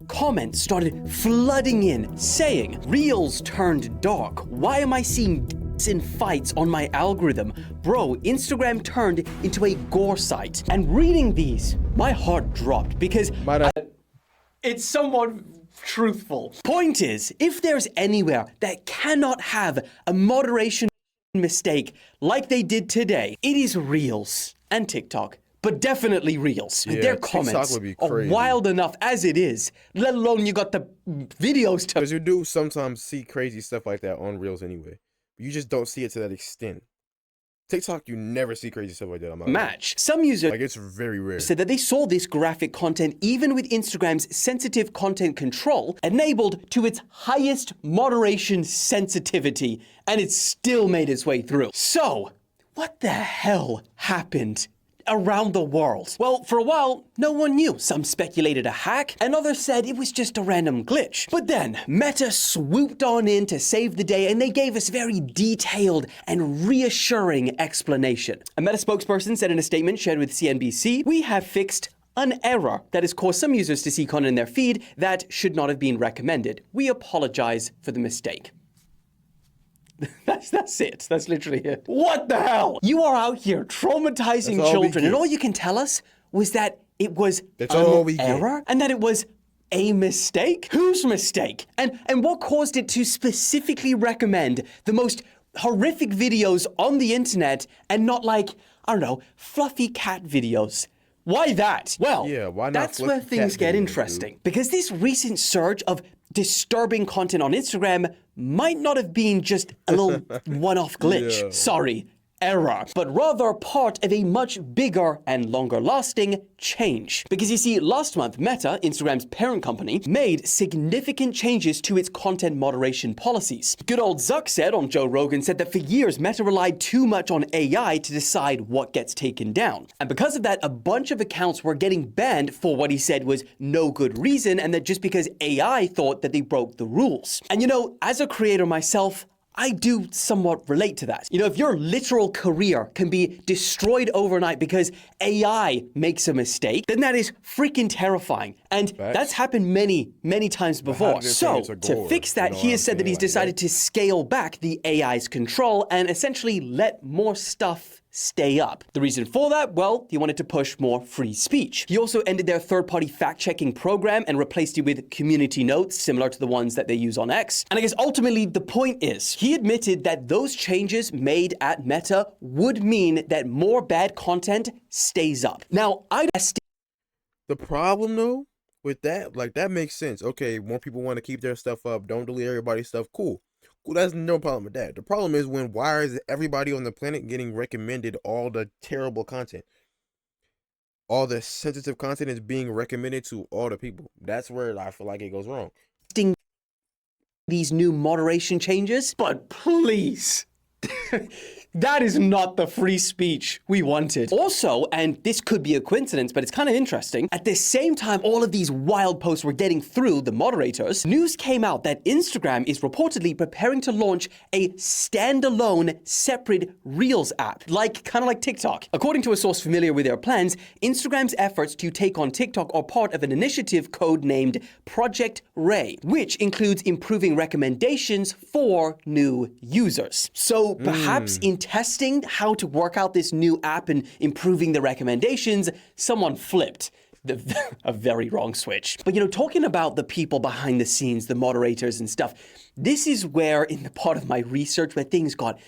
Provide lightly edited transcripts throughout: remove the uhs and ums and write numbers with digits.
Comments started flooding in, saying, Reels turned dark. Why am I seeing in fights on my algorithm? Bro, Instagram turned into a gore site. And reading these, my heart dropped because it's somewhat truthful. Point is, if there's anywhere that cannot have a moderation mistake like they did today, it is Reels and TikTok. But definitely Reels. Yeah, their TikTok comments would be are crazy. wild enough as it is, let alone you got the videos to Because you do sometimes see crazy stuff like that on Reels anyway. You just don't see it to that extent. TikTok, you never see crazy stuff like that. match. Some users Like, it's very rare. said that they saw this graphic content even with Instagram's sensitive content control enabled to its highest moderation sensitivity, and it still made its way through. So, what the hell happened around the world? Well, for a while, no one knew. Some speculated a hack, and others said it was just a random glitch. But then, Meta swooped on in to save the day, and they gave us very detailed and reassuring explanation. A Meta spokesperson said in a statement shared with CNBC, "We have fixed an error that has caused some users to see content in their feed that should not have been recommended. We apologize for the mistake." That's it. That's literally it. What the hell? You are out here traumatizing children, and all you can tell us was that it was an error and that it was a mistake? Whose mistake? And what caused it to specifically recommend the most horrific videos on the internet and not like, I don't know, fluffy cat videos? Why that? Well, yeah, why not that's where things get interesting. Because this recent surge of disturbing content on Instagram might not have been just a little one-off glitch. Yeah. Sorry, error, but rather part of a much bigger and longer-lasting change. Because you see, last month, Meta, Instagram's parent company, made significant changes to its content moderation policies. Good old Zuck said on Joe Rogan, said that for years, Meta relied too much on AI to decide what gets taken down. And because of that, a bunch of accounts were getting banned for what he said was no good reason, and that just because AI thought that they broke the rules. And you know, as a creator myself, I do somewhat relate to that. You know, if your literal career can be destroyed overnight because AI makes a mistake, then that is freaking terrifying. And that's happened many, many times before. So, to fix that, he has said that he's decided to scale back the AI's control and essentially let more stuff stay up. The reason for that? Well, he wanted to push more free speech. He also ended their third-party fact-checking program and replaced it with community notes, similar to the ones that they use on X. And I guess ultimately the point is, he admitted that those changes made at Meta would mean that more bad content stays up. Now, the problem though with that, like, that makes sense. Okay, more people want to keep their stuff up, don't delete everybody's stuff, cool. Well, that's no problem with that. The problem is why is everybody on the planet getting recommended all the terrible content? All the sensitive content is being recommended to all the people. That's where I feel like it goes wrong. These new moderation changes, but please. That is not the free speech we wanted. Also, and this could be a coincidence, but it's kind of interesting, at the same time all of these wild posts were getting through the moderators, news came out that Instagram is reportedly preparing to launch a standalone separate Reels app, kind of like TikTok. According to a source familiar with their plans, Instagram's efforts to take on TikTok are part of an initiative codenamed Project Ray, which includes improving recommendations for new users. So perhaps in testing how to work out this new app and improving the recommendations, someone flipped a very wrong switch. But you know, talking about the people behind the scenes, the moderators and stuff, this is where, in the part of my research, where things got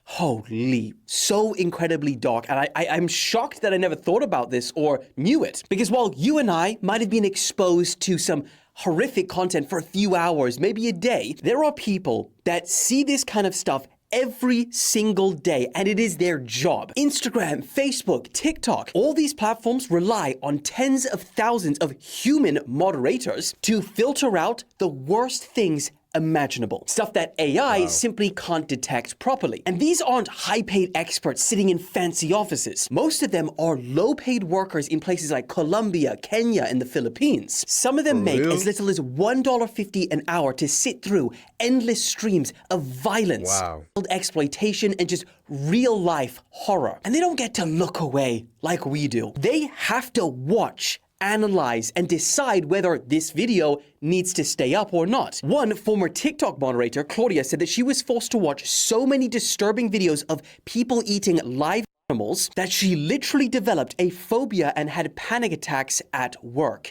so incredibly dark. And I'm shocked that I never thought about this or knew it. Because while you and I might have been exposed to some horrific content for a few hours, maybe a day, there are people that see this kind of stuff every single day, and it is their job. Instagram, Facebook, TikTok, all these platforms rely on tens of thousands of human moderators to filter out the worst things imaginable. Stuff that AI simply can't detect properly. And these aren't high-paid experts sitting in fancy offices. Most of them are low-paid workers in places like Colombia, Kenya, and the Philippines. Some of them make as little as $1.50 an hour to sit through endless streams of violence, exploitation, and just real-life horror. And they don't get to look away like we do. They have to watch analyze and decide whether this video needs to stay up or not. One former TikTok moderator, Claudia, said that she was forced to watch so many disturbing videos of people eating live animals that she literally developed a phobia and had panic attacks at work.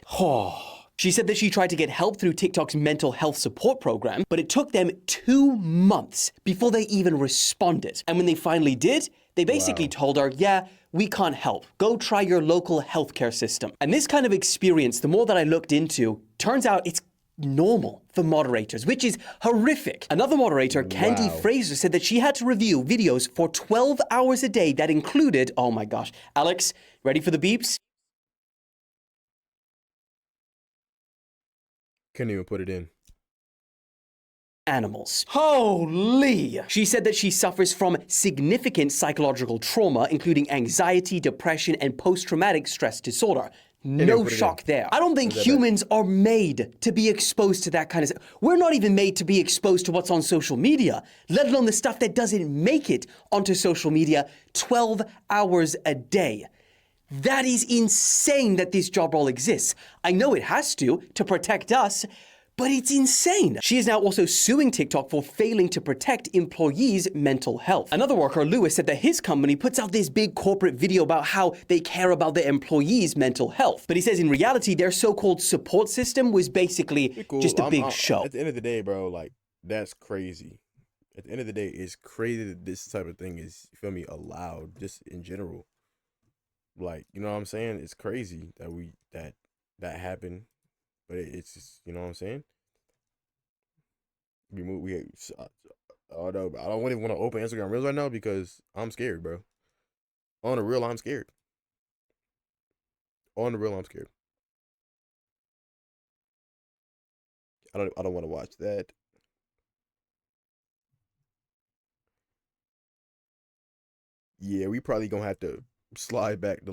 She said that she tried to get help through TikTok's mental health support program, but it took them 2 months before they even responded. And when they finally did, they basically told her, yeah, we can't help. Go try your local healthcare system. And this kind of experience, the more that I looked into, turns out it's normal for moderators, which is horrific. Another moderator, Candy Fraser, said that she had to review videos for 12 hours a day that included, oh my gosh, Alex, ready for the beeps? Couldn't even put it in. Animals. Holy! She said that she suffers from significant psychological trauma, including anxiety, depression, and post-traumatic stress disorder. No shock there. I don't think humans are made to be exposed to that kind of stuff. We're not even made to be exposed to what's on social media, let alone the stuff that doesn't make it onto social media 12 hours a day. That is insane that this job role exists. I know it has to protect us, but it's insane. She is now also suing TikTok for failing to protect employees' mental health. Another worker, Lewis, said that his company puts out this big corporate video about how they care about their employees' mental health. But he says in reality, their so-called support system was basically just a big show. At the end of the day, bro, like, that's crazy. At the end of the day, it's crazy that this type of thing is, you feel me, allowed, just in general. Like, you know what I'm saying? It's crazy that that happened, but it's just, you know what I'm saying? Although I don't even want to open Instagram Reels right now because I'm scared, bro. On the real, I'm scared. On the real, I'm scared. I don't want to watch that. Yeah, we probably gonna have to slide back the